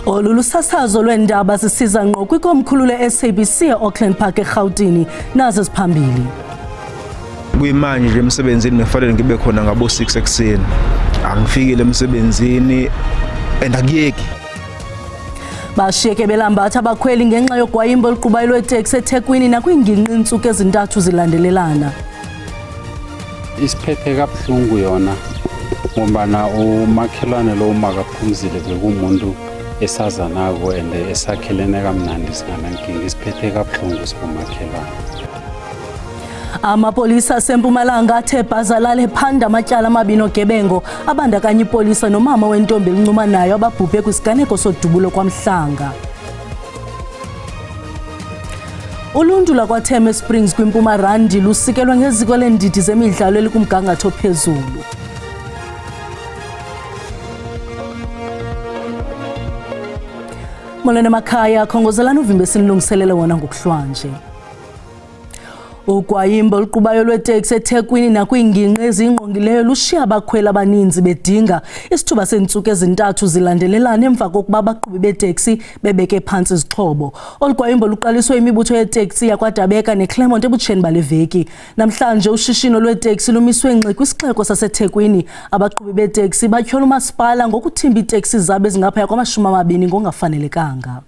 Olulu sasazo lwendaba zisiza ngqo kwikomkhulu le-SABC e-Auckland Park eGauteng nazo ziphambili. Kuyimanje nje emsebenzini ngifanele ngibe khona ngabo 6 ekseni. Angifikile emsebenzini andakuyeki. Bashiyeke belambatha abakhweli ngenxa yogwayimbo oluqubayo lweteksi eThekwini nakwingingqi iintsuku ezintathu zilandelelana. Isiphethe kabuhlungu yona ngombana umakhelwane lo umakaphumzile bekumuntu esazanako and esakhelene kamnandi singanankinga. Isiphethe kabuhlungu sibomakhelwane. Amapolisa aseMpumalanga athe bhazalala ephanda amatyala amabini ogebengo abandakanya ipolisa nomama wentombi elincumanayo ababhubhe kwisiganeko sodubulo kwaMhlanga. Uluntu lakwaTheme Springs kwiMpumarandi lusikelwa ngeziko leendidi zemidlalo elikumgangatho ophezulu. Molweni emakhaya, khongozelani uvimbe sinilungiselele wona ngokuhlwanje. Ugwayimbo oluqubayo lweteksi eThekwini nakwingingqi ezingqongileyo lushiya abakhweli abaninzi bedinga isithuba seentsuku ezintathu zilandelelana emva kokuba abaqhubi beteksi bebeke phantsi izixhobo. Olu gwayimbo luqaliswe imibutho yeteksi yakwaDabeka neClermont ebutsheni bale veki. Namhlanje ushishino lweteksi lumiswe ngxi kwisixeko saseThekwini. Abaqhubi beteksi batyhola umasipala ngokuthimba iiteksi zabo ezingaphaya kwama-20 ngongafanelekanga.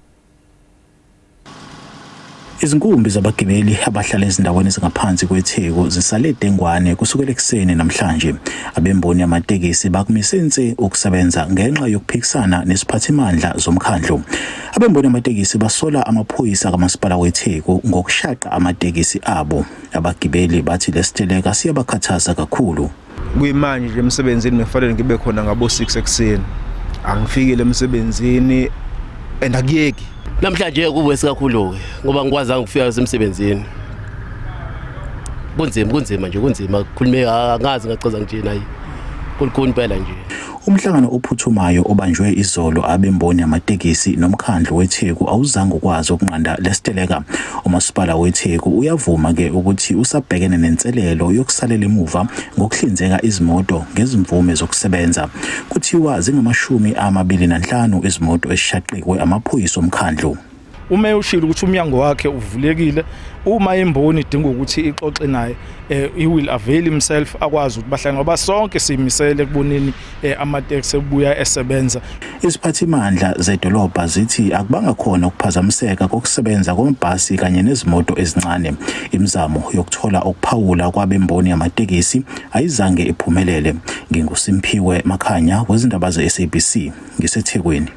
Izinkumbi zabagibeli abahlala ezindaweni ezingaphansi kwetheku zisale dengwane kusukela ekuseni namhlanje. Abemboni yamatekisi bakumisenze ukusebenza ngenxa yokuphikisana nesiphathimandla zomkhandlu. Abemboni yamatekisi basola amaphoyisa kamasipala wetheku ngokushaqa amatekisi abo. Abagibeli bathi lesiteleka siyabakhathaza kakhulu. Kuyimanje nje emsebenzini ngifanele ngibe khona ngabo 6 ekseni. Angifikile emsebenzini andakuyeki. Namhlanje kuwesi kakhulu ngoba ngikwazi ukufika emsebenzini. Kunzima nje kunzima khulume angazi ngachaza nje nayi. Kulikhona impela nje. Umhlangano ophuthumayo obanjwe izolo abemboni yamatekisi nomkhandlu wetheku awuzange ukwazi ukunqanda lesiteleka. Umasipala wetheku uyavuma ke ukuthi usabhekene nenselelo yokusalela emuva ngokuhlinzeka izimoto ngezimvume zokusebenza. Kuthiwa zingama-25 izimoto ezishaqiwe amaphoyisa omkhandlu. Uma ushilo ukuthi umnyango wakhe uvulekile, uma imboni idinga ukuthi ixoxe naye, he will avail himself akwazi ukuthi bahlangane ngoba sonke simisele kuboneni amateksi ebuya esebenza. Iziphathimandla zedolobha zithi akubanga khona ukuphazamiseka kokusebenza kwamabhasi kanye nezimoto ezincane. Imizamo yokuthola ukuphawula kwabemboni yamatekisi ayizange iphumelele. NginguSimphiwe Makhanya wezindaba ze-SABC ngiseThekwini.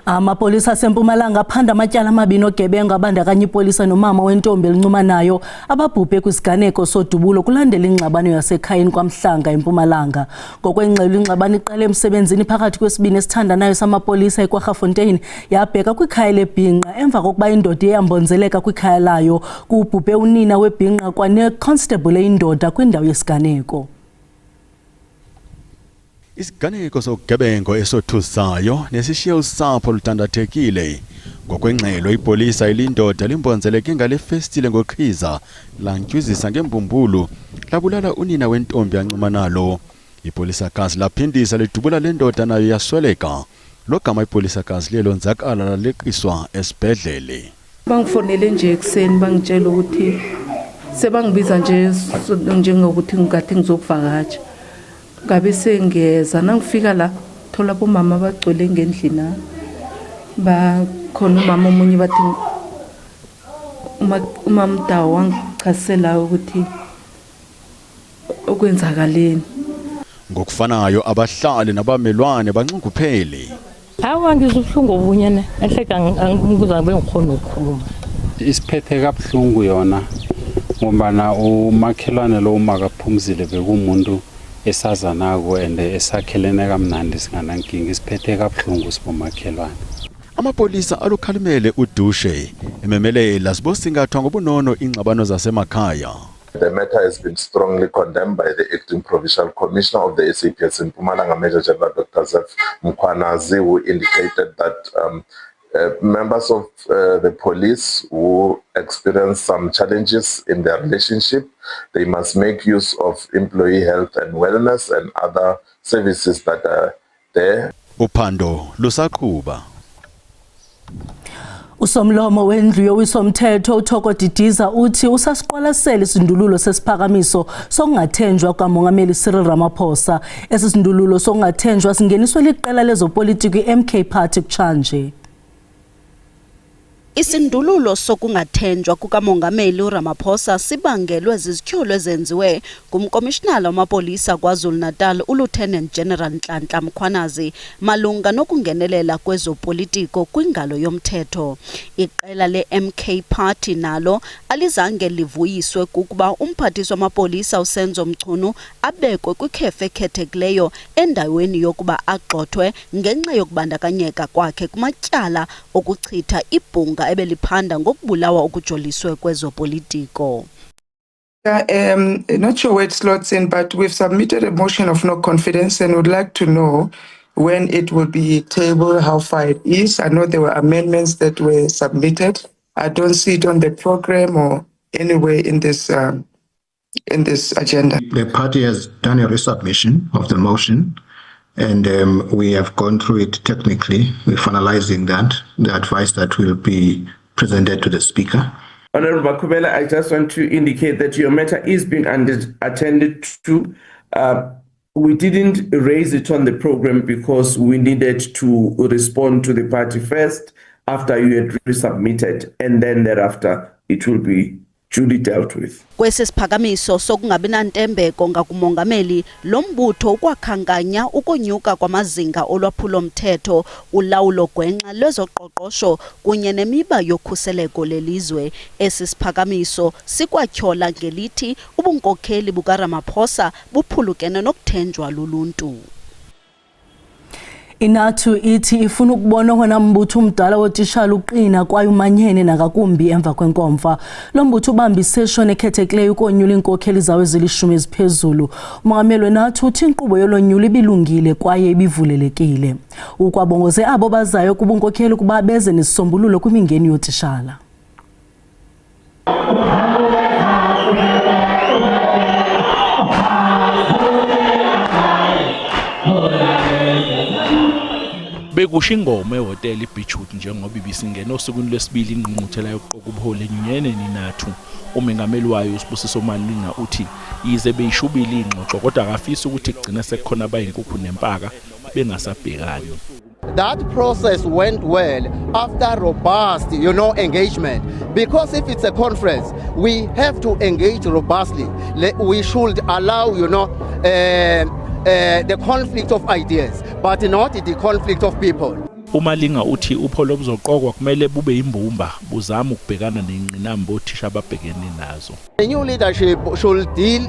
Amapolisa aseMpumalanga aphanda amatyala amabini ogebengo abandakanya ipolisa nomama wentombi elincumanayo ababhubhe kwisiganeko sodubulo kulandela ingxabano yasekhayeni kwaMhlanga eMpumalanga. Ngokwengxelo ingxabano iqale emsebenzini phakathi kwesibini esithandanayo samapolisa eKwaGafontein yabheka kwikhaya leBhinqa emva kokuba indoda eyambonzeleka kwikhaya layo kubhubhe unina weBhinqa kwane-constable eyindoda kwindawo yesiganeko. Isiganeko sogebengo esothusayo nesishiya usapho lutandathekile. Ngokwengxelo ipolisa ilindoda limbonzeleke ngale festile ngoqhiza lantyuzisa ngembumbulu labulala unina wentombi yancumanalo. Ipolisakazi laphindisa lidubula lendoda nayo yasweleka. Logama ipolisakazi lelonzakala laleqiswa esibhedlele. Bangifonele nje ekseni bangitshela ukuthi sebangibiza nje njengokuthi ngikade ngizokuvakatsha. Ngabe sengeza nangifika la thola bomama bagcwele ngendlini bakhona umama omunye bathi umama Dawo wangichasela ukuthi okwenzakaleni. Ngokufanayo abahlali nabamelwane banxunguphele. Hawa ngizobuhlungu obunyene ehleka angikuza bengikhona ukukhuluma. Isiphethe kabuhlungu yona ngombana umakhelwane lo umakaphumzile bekumuntu esazanako and esakhelene kamnandi singanankinga. Isiphethe kabuhlungu sibomakhelwane. Amapolisa alukhalimele udushe ememelela sibosingathwa ngobunono ingxabano zasemakhaya. The matter has been strongly condemned by the acting provincial commissioner of the SAPS in Mpumalanga, Major General Dr. Zef Mkhwanazi, who indicated that members of the police who experience some challenges in their relationship, they must make use of employee health and wellness and other services that are there. uphando lusaqhuba. Usomlomo wendlu yowisomthetho uThoko Didiza uthi usasiqwalasela isindululo sesiphakamiso sokungathenjwa kaMongameli Cyril Ramaphosa. Esisindululo sokungathenjwa singeniswe liqela lezopolitiki MK Party kutshanje. Isindululo sokungathenjwa kukaMongameli Ramaphosa sibangelwe zizithyolo ezenziwe ngumkomishinala wamapolisa KwaZulu-Natal uLieutenant General Nhlanhla Mkhwanazi malunga nokungenelela kwezopolitiko kwingalo yomthetho. Iqela le-MK Party nalo alizange livuyiswe kukuba umphathiswa wamapolisa uSenzo Mchunu abekwe kwikhefu ekhethekileyo endaweni yokuba agxothwe ngenxa yokubandakanyeka kwakhe kumatyala okuchitha ibhunga ebeliphanda ngokubulawa okujoliswe kwezopolitiko. Not sure where it slots in, but we've submitted a motion of no confidence and would like to know when it will be tabled, how far it is. I know there were amendments that were submitted. I don't see it on the program or anywhere in this agenda. The party has done a resubmission of the motion, and we have gone through it technically. We're finalizing that. The advice that will be presented to the Speaker. Honorable Kubela, I just want to indicate that your matter is being attended to. We didn't raise it on the program because we needed to respond to the party first after you had resubmitted, and then thereafter it will be duly dealt with. Kwesisiphakamiso sokungabi nantembeko ngakumongameli lo mbutho ukwakhanganya ukonyuka kwamazinga olwaphulomthetho, ulawulo gwenxa lwezoqoqosho kunye nemiba yokhuseleko lelizwe. Esisiphakamiso sikwatyhola ngelithi ubunkokheli bukaRamaphosa buphulukene nokuthenjwa luluntu. Inathu ithi ifuna ukubona hona mbutho umdala wotishala uqina kwaye umanyene nakakumbi emva kwenkomfa. Lo mbutho ubamba isession ekhethekileyo ukonyula inkokheli zawo ezilishumi eziphezulu. Umongameli weNathu uthi inkqubo yolonyulo ibilungile kwaye ibivulelekile. Ukwabongoze abo bazayo kubunkokheli kuba beze nesisombululo kwimingeni yotishala. Bekusho ingoma ehotela iBeachwood njengoba ibisingena osukwini lwesibili ingqungquthela yokuqoka ubuholi enyunyene ninathu. Umengameli wayo uSibusiso Malinga uthi yize beyishubile ingxoxo kodwa akafisa ukuthi kugcina sekukhona abayinkukhu nempaka bengasabhekani. That process went well after robust, engagement. Because if it's a conference, we have to engage robustly. We should allow, the conflict of ideas, but not the conflict of people. Umalinga uthi upholo buzoqokwa kumele bube imbumba buzama ukubhekana nengqinamba othisha ababhekene nazo. The new leadership should deal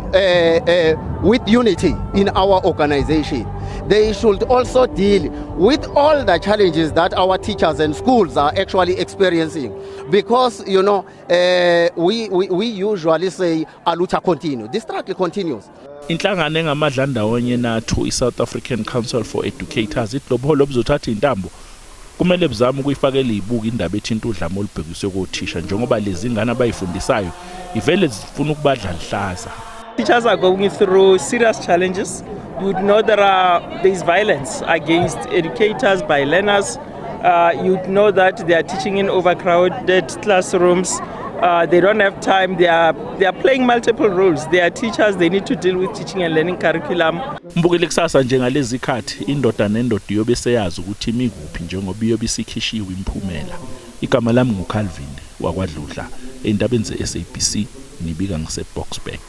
with unity in our organization. They should also deal with all the challenges that our teachers and schools are actually experiencing. Because, we usually say, aluta continue. This struggle continues. Inhlangano engamadla ndawonye nathu iSouth African Council for Educators ihlobolo bizothatha intambo kumele bizame ukuyifakela ibuka indaba ethinta udlame olubhekiswe kothisha njengoba lezi ingane abayifundisayo ivele zifuna ukubadla lihlaza. Teachers are going through serious challenges. You would know there is violence against educators by learners. You'd know that they are teaching in overcrowded classrooms. They don't have time. They are playing multiple roles. They are teachers. They need to deal with teaching and learning curriculum. Mbukile kusasa njengalezi khathi indoda nendoda iyobe seyazi ukuthi imikuphi njengoba iyobe isikhishiwe imphumela. Igama lami nguCalvin wakwaDludla endabeni zeSABC nibika ngiseBoksburg.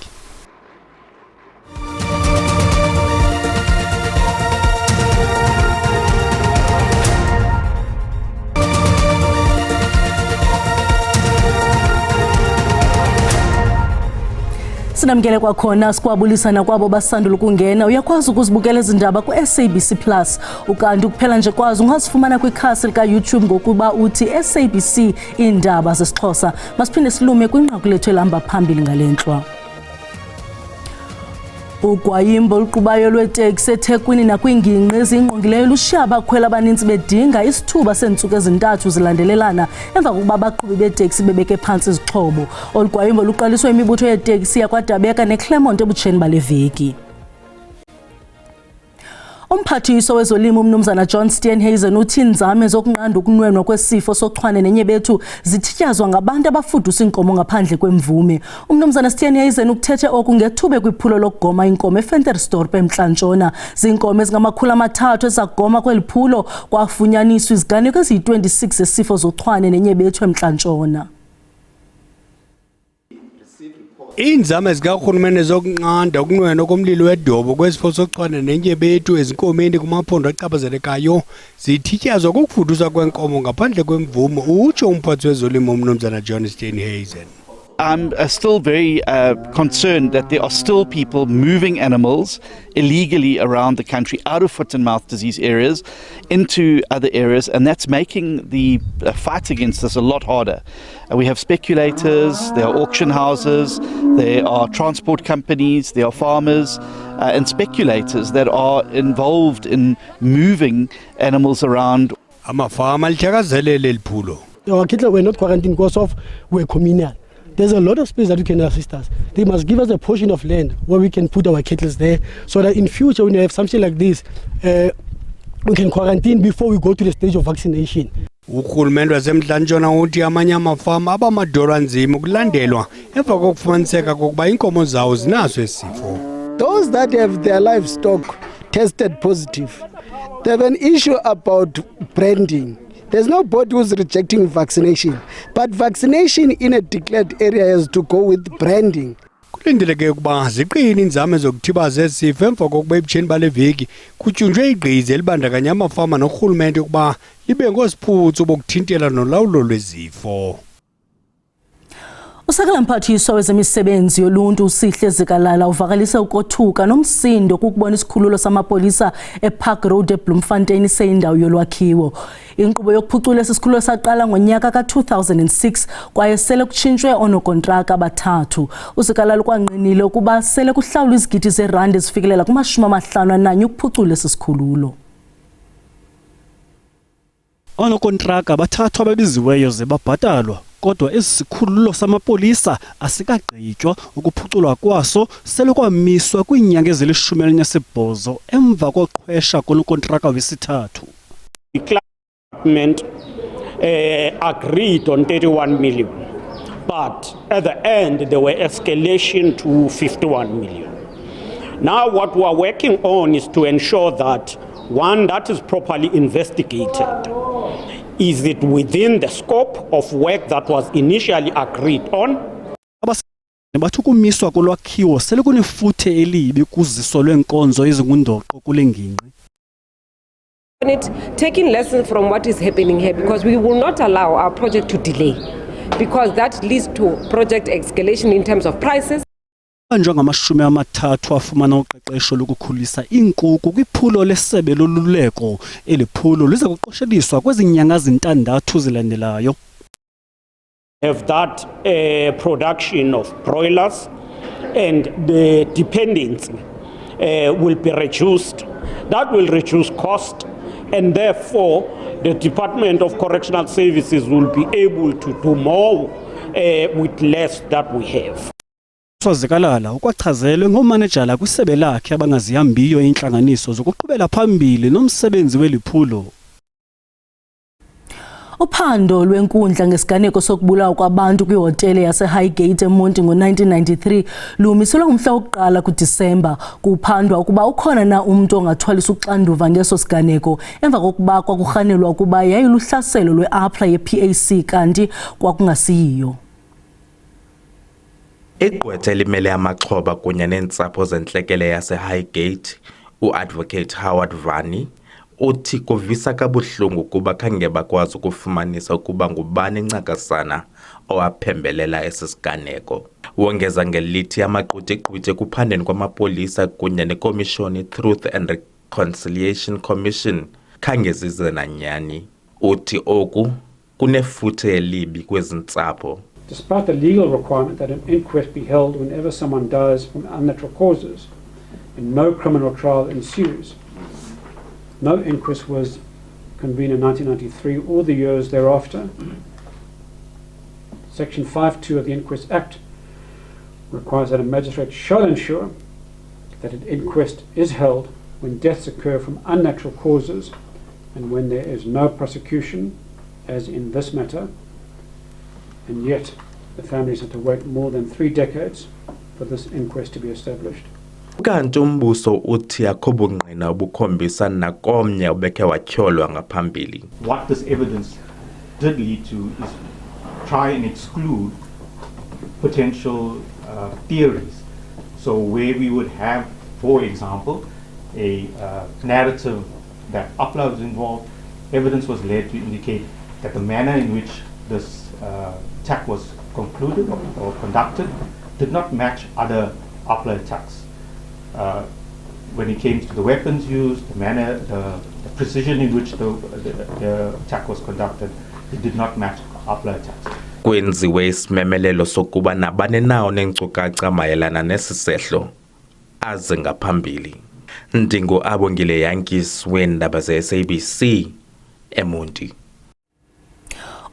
Sinamkele kwakhona sikwabulisana kwabo basandula ukungena uyakwazi ukuzibukela izindaba ku-SABC Plus ukanti kuphela nje kwazi ungazifumana kwikhasi lika YouTube ngokuba uthi SABC indaba zesiXhosa. Masiphinde silume kwinqaku lethu elihamba phambili ngalenhlwa. Ugwayimbo oluqubayo lweteksi eThekwini nakwingingqi ezingqongileyo lushiya abakhweli abaninzi bedinga isithuba sentsuku ezintathu zilandelelana emva kokuba abaqhubi beteksi bebeke phansi izixhobo. Olugwayimbo luqaliswe imibutho yeteksi yakwaDabeka neClermont ebutsheni bale veki. Umphathiswa wezolimo umnumzana John Steenhuisen uthi inzame zokunqanda ukunwenwa kwesifo sochwane nenyebethu zithityazwa ngabantu abafudusa inkomo ngaphandle kwemvume. Umnumzana Steenhuisen ukuthethe oku ngethuba kwiphulo lokugoma inkomo eVentersdorp eMntla-Ntshona. Zinkomo ezingama300 ezagoma kweli phulo kwafunyaniswa iziganeko eziyi-26 zesifo zochwane nenyebethu eMntla-Ntshona. Inzame zikarhulumeni zokunqanda ukunwenwa komlilo wedobo kwesifo sochwane nenyebethu ezinkomeni kumaphondo aqhaphazelekayo zithityazwa kukufudusa kwenkomo ngaphandle kwemvume, utsho umphathi wezolimo umnumzana John Steenhuisen. I'm still very concerned that there are still people moving animals illegally around the country out of foot and mouth disease areas into other areas, and that's making the fight against this a lot harder. We have speculators, there are auction houses, there are transport companies, there are farmers and speculators that are involved in moving animals around. Amafama alithakazelele liphulo. Our cattle were not quarantined because of we're communal. There's a lot of space that we can assist us. They must give us a portion of land where we can put our cattle there, so that in future when you have something like this, we can quarantine before we go to the stage of vaccination. Urhulumente waseMntla-Ntshona uthi amanye amafama abamadolo anzima ukulandelwa emva kokufumaniseka kokuba inkomo zawo zinaso esifo. Those that have their livestock tested positive, they have an issue about branding. There's nobody who's rejecting vaccination, but vaccination in a declared area has to go with branding. Kulindeleke ukuba ziqine inzame zokuthibaza esifo emva kokuba ebutsheni bale veki kutyunjwe igqiza elibandakanya amafama norhulumente ukuba libe ngosiphuthu bokuthintela nolawulo lwezifo. Usekela mphathiswa wezemisebenzi yoluntu uSihle Zikalala uvakalise ukothuka nomsindo kukubona isikhululo samapolisa ePark Road eBloemfontein seyindawo yolwakhiwo. Inkqubo yokuphucula isikhululo saqala ngonyaka ka2006 kwaye sele kutshintshwe oonokontraka abathathu. uZikalala ukwanqinile ukuba sele kuhlawulwa izigidi zerandi ezifikelela kuma-51 ukuphucula esi sikhululo. Oonokontraka abathathu ababiziweyo ze babhatalwa, kodwa isikhululo samapolisa asikagqitywa ukuphuculwa kwaso sele kwamiswa kwiinyanga ezili-18 emva koqhwesha konokontraka wesithathu. The government agreed on 31 million, but at the end there were escalation to 51 million. Now what we are working on is to ensure that one, that is properly investigated. Is it within the scope of work that was initially agreed on? Bathukumiswa kolwakhiwo sele kunefuthe elibi kuziso lwenkonzo ezingundoqo kule ngingqi. Taking lessons from what is happening here, because we will not allow our project to delay, because that leads to project escalation in terms of prices. Njengamashumi-30 afumana uqeqesho lokukhulisa iinkukhu kwiphulo lesebe loluleko. Eli phulo liza kuqosheliswa kwezi nyanga zintandathu zilandelayo. Have that production of broilers, and the dependency will be reduced. That will reduce cost, and therefore the Department of Correctional Services will be able to do more with less that we have. Zikalala ukwachazelwe ngomanejala kwisebe lakhe abangazihambiyo intlanganiso zokuqhubela phambili nomsebenzi weliphulo. Uphando lwenkundla ngesiganeko sokubulawa kwabantu kwihotele yaseHighgate eMonti ngo-1993 lumiselwe ngomhla wokuqala kuDisemba. Kuphandwa ukuba ukhona na umntu ongathwalisa uxanduva ngeso siganeko emva kokuba kwakurhanelwa ukuba yayiluhlaselo lwe-APRA ye-PAC kanti kwakungasiyiyo. Igqwetha elimele amaxhoba kunye neentsapho zentlekele yaseHighgate, uAdvocate Howard Vani, uthi kuvisa kabuhlungu kuba khange bakwazi ukufumanisa ukuba ngubani incakasana owaphembelela esi siganeko. Wongeza ngelithi amaqhutyaqhutye kuphandeni kwamapolisa kunye nekomishoni Truth and Reconciliation Commission khange zize nanyani. Uthi oku kunefuthe elibi kwezi ntsapho. Despite the legal requirement that an inquest be held whenever someone dies from unnatural causes and no criminal trial ensues, no inquest was convened in 1993 or the years thereafter. Section 5.2 of the Inquest Act requires that a magistrate shall ensure that an inquest is held when deaths occur from unnatural causes and when there is no prosecution, as in this matter, and yet the families had to wait more than 3 decades for this inquest to be established. Kanti umbuso uthi akho bungqina obukhombisa nakomnye obekhe watyholwa ngaphambili. What this evidence did lead to is try and exclude potential theories. So where we would have, for example, a narrative that Upload was involved, evidence was led to indicate that the manner in which this attack was concluded or conducted did not match other Upload attacks. When it came to the weapons used, the manner, the precision in which the attack was conducted, it did not match Upload attacks. Kwenziwe isimemelelo sokuba nabane nawo nenkcukacha mayelana nesisehlo aze ngaphambili. Ndingo Abongile Yankees weendaba ze-SABC eMonti.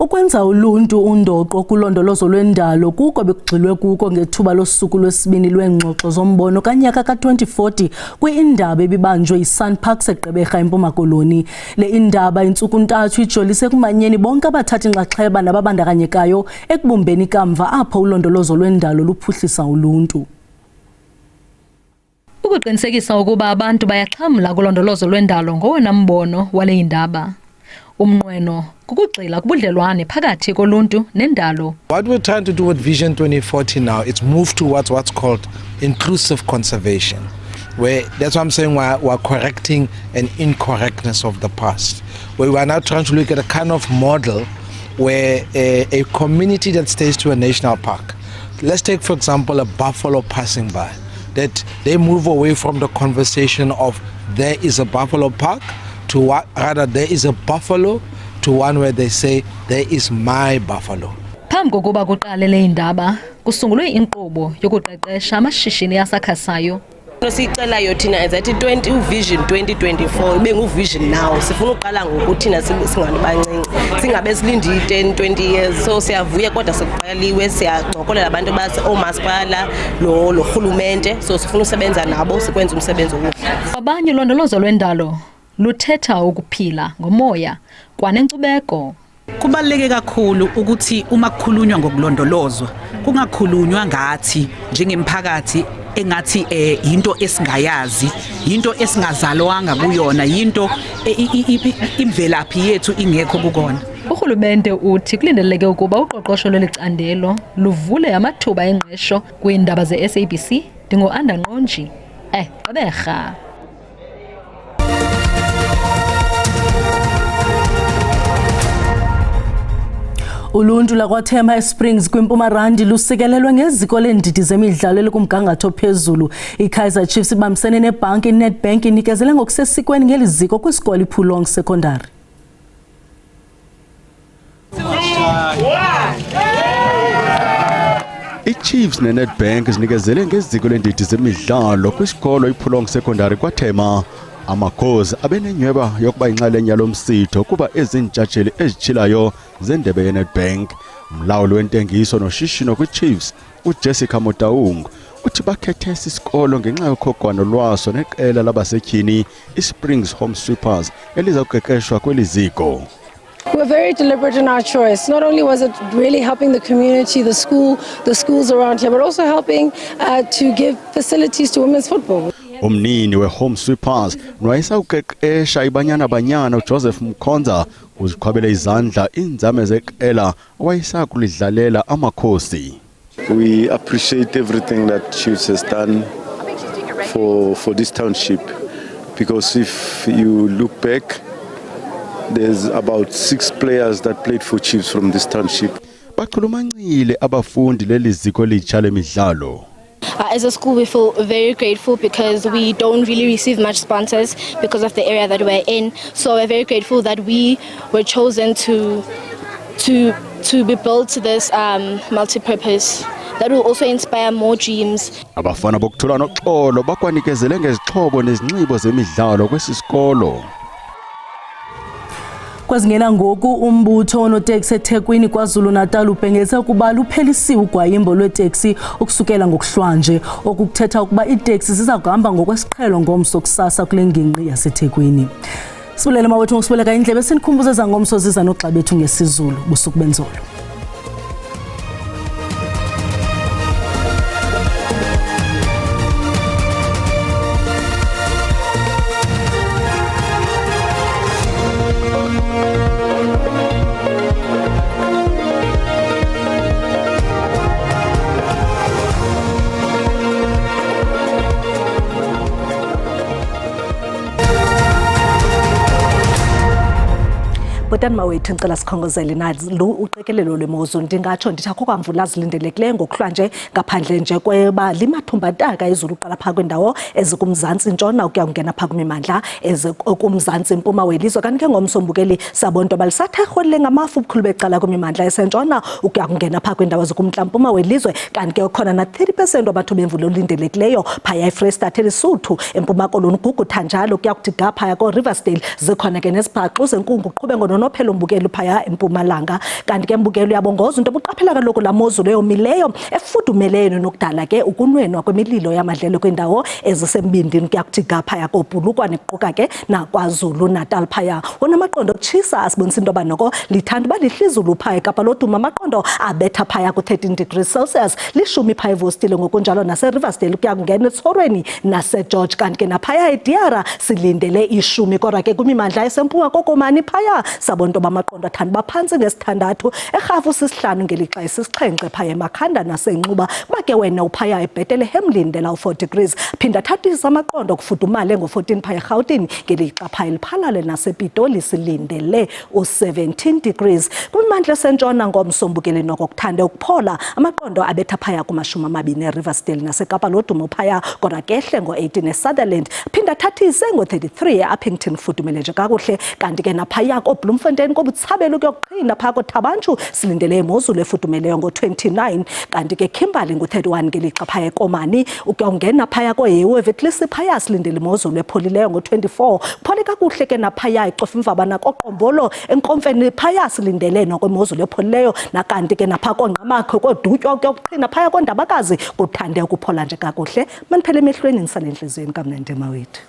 Ukwenza uluntu undoqo kulondolozo lwendalo kuko bekugxilwe kuko ngethuba losuku lwesibini lweengxoxo zoMbono kanyaka ka-2040 kwi-indaba ebibanjwe yi-Sunparks eGqeberha eMpuma Koloni. Le indaba intsuku ntathu ijolise kumanyeni bonke abathatha inxaxheba nababandakanyekayo ekubumbeni kamva apho ulondolozo lwendalo luphuhlisa uluntu. Ukuqinisekisa ukuba abantu bayaxhamla kulondolozo lwendalo ngowona mbono wale indaba. Umnqweno kukugxila kubudlelwane phakathi koluntu nendalo. What we're trying to do with Vision 2040 now, it's move towards what's called inclusive conservation, where that's what I'm saying we're correcting an incorrectness of the past, where we are now trying to look at a kind of model where a community that stays to a national park, let's take for example a buffalo passing by, that they move away from the conversation of there is a buffalo park to what rather there is a buffalo to one where they say there is my buffalo. Phambi kokuba kuqale le indaba kusungulwe inkqubo yokuqeqesha amashishini asakhasayo. Sicelayo thina ezathi Vision 2024 ibe nguvision now. Sifuna uqala ngokuthina singabantu bancinci. Singabe silindi 10-20 years. So siyavuya kodwa sekuqaliwe siyancokolela abantu base omasipala lo rhulumente. So sifuna usebenza nabo sikwenza umsebenzi omuhle. Abanye ulondolozo lwendalo luthetha ukuphila ngomoya kwanenkcubeko. Kubaluleke kakhulu ukuthi uma kukhulunywa ngokulondolozwa kungakhulunywa ngathi njengemphakathi engathi into esingayazi, into esingazalwanga kuyona, into imvelaphi yethu ingekho kukona. Urhulumente uthi kulindeleke ukuba uqoqosho lwelicandelo luvule amathuba engqesho kwiindaba ze-SABC. Ndingo-Anda Nqonji, Gqeberha. Uluntu lakwaThema Springs kwiMpumarandi lusikelelwe ngeziko leendidi zemidlalo elikumgangatho ophezulu. iKaizer Chiefs ibambisene nebhanki iNedbank inikezele ngokusesikweni ngeli ziko kwisikolo iPhulong Secondary. iChiefs neNedbank zinikezele ngeziko leendidi zemidlalo kwisikolo iPhulong Secondary kwaThema. Amakhozi abenenyweba yokuba inxalenye yalomsitho kuba ezintshatsheli ezitshilayo zendebe yeNedbank. Mlawuli wentengiso noshishino kwiChiefs uJessica Motaung uthi bakhethe isikolo ngenxa yokhogwano lwaso neqela labasetyhini iSprings Home Sweepers eliza kuqeqeshwa kweli ziko. We're very deliberate in our choice. Not only was it really helping the community, the schools around here, but also helping to give facilities to women's football. Umnini we-Home Sweepers nwayisa uqeqesha ibanyana uJoseph Mkhonza uziqhwabele izandla inzame zeqela awayisakulidlalela amakhosi. We appreciate everything that Chiefs has done for this township, because if you look back, there's about 6 players that played for Chiefs from this township. Baqhulumancile abafundi leli ziko elitsha lemidlalo. As a school, we feel very grateful because we don't really receive much sponsors because of the area that we're in. So we're very grateful that we were chosen to be built to this multi-purpose that will also inspire more dreams. Abafana bokuthula noxolo bakwanikezele ngezixhobo nezinxibo zemidlalo kwesisikolo. Kwazingena ngoku umbutho onoteksi eThekwini KwaZulu-Natal ubhengeze ukuba luphelisiwe ugwayimbo lweteksi ukusukela ngokuhlwanje okuthetha ukuba iiteksi ziza kuhamba ngokwesiqhelo ngomso kusasa kule ngingqi yaseThekwini. Sibulele mawethu ngokusibeleka indlebe sinikhumbuze zangomso ziza noxa bethu ngesizulu busuku benzolo. Butani mawethu ngicela sikhongozele nazi lo uqikelelo lwemozulu ndingatsho ndithi akho kwamvula zilindelekileyo ngokuhlwanje ngaphandle nje kweba limathumbataka ezulu uqala pha kwendawo ezikumzantsi ntshona ukuya kungena pha kwimimandla ezikumzantsi mpuma welizwe kanti ke ngomsombukeli sabonto balisatherhwele ngamafu ubukhulu becala kwimimandla esentshona ukuya kungena pha kwendawo ezikumntla mpuma welizwe kanti ke khona na 30% wamathuba emvula olindelekileyo phaya eFreystata eLesotho empuma koloni Guguta njalo kuya kuthi ga phaya ko-Riversdale zikhona ke nezibhaxu zenkungu qhube nophelo mbukelo phaya eMpumalanga kanti ke mbukelo yabongoza into buqaphela kaloku la mozulu eyomileyo efudumeleyo nokudala ke ukunwenwa kwemililo yamadlelo kwendawo ezisembindini kuyakuthi ga phaya koBhulukwane kuquka ke naKwaZulu-Natal phaya wona amaqondo okutshisa asibonisa into abanoko lithanda uba lihlizulu phaya eKapa Loduma amaqondo abetha phaya ku-13 degrees Celsius lishumi phaya evostile ngokunjalo naseRiversdale kuya kungena eTshorweni naseGeorge kanti ke naphaya eDiara silindele ishumi kodwa ke kwimimandla esempuma kokomani phaya sabonto bamaqondo athanda baphantsi ngesithandathu eRhafu sisihlanu ngelixa esisixhenxe phaya eMakhanda naseNxuba kuba ke wena uphaya eBhethlehem lindela u4 degrees phinda thathisa amaqondo kufudumale ngo14 phaya eGauteng ngelixa phaya eliphalale nasePitoli silindele u17 degrees kwimimandla esentshona ngomsombukeli noko kuthande ukuphola amaqondo abetha phaya ku20 eRiversdale naseKapa Loduma phaya kodwa kehle ngo18 eSutherland phinda thathise ngo33 eUppington fudumele nje kakuhle kanti ke naphaya Bloemfontein kobutshabelo kuyoqhinda phaya koThabanchu silindele imozulu efudumeleyo ngo29 kanti ke Kimberley ngo31 ngelixa phaya eKomani ukuyongena phaya koHewu eVetlisi phaya silindele imozulu epholileyo ngo24 kuphole kakuhle ke naphaya eCofimvaba nakoQombolo enkomfeni phaya silindele nokwemozulu epholileyo nakanti ke napha koNqamakho koDutywa kuyoqhinda phaya koNdabakazi kuthande ukuphola nje kakuhle maniphele emehlweni nisalenhlizweni kamnandi mawethu.